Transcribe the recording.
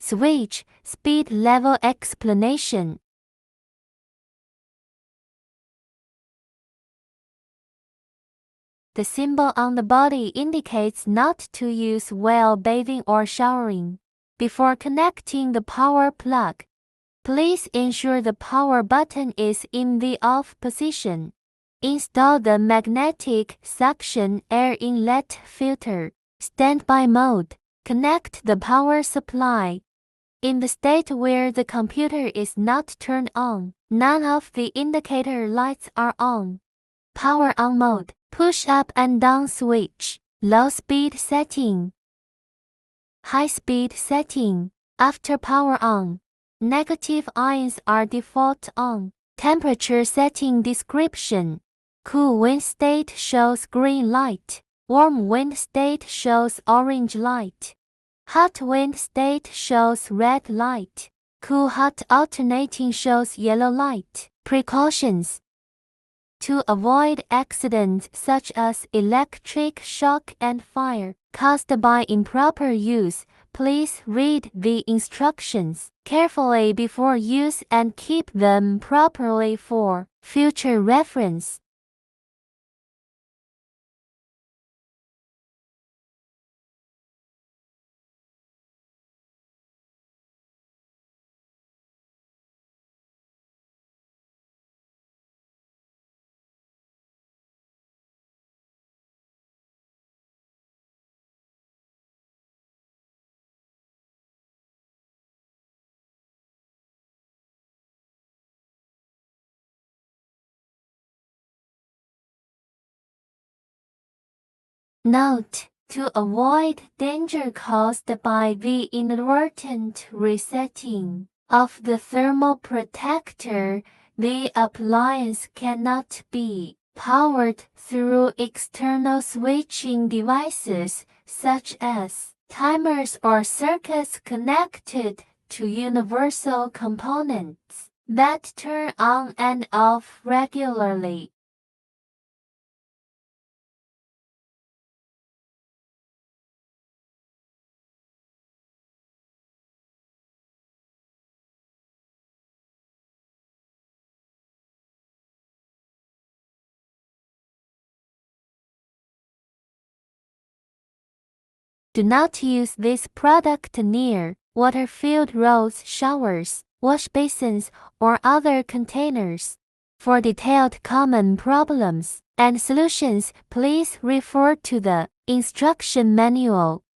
Switch, speed level explanation. The symbol on the body indicates not to use while bathing or showering. Before connecting the power plug, please ensure the power button is in the off position. Install the magnetic suction air inlet filter. Standby mode. Connect the power supply. In the state where the computer is not turned on, none of the indicator lights are on. Power on mode. Push up and down switch. Low speed setting. High speed setting. After power on, negative ions are default on. Temperature setting description. Cool wind state shows green light. Warm wind state shows orange light. Hot wind state shows red light. Cool-hot alternating shows yellow light. Precautions. To avoid accidents such as electric shock and fire caused by improper use, please read the instructions carefully before use and keep them properly for future reference. Note: to avoid danger caused by the inadvertent resetting of the thermal protector, the appliance cannot be powered through external switching devices such as timers or circuits connected to universal components that turn on and off regularly. Do not use this product near water-filled rolls, showers, wash basins, or other containers. For detailed common problems and solutions, please refer to the instruction manual.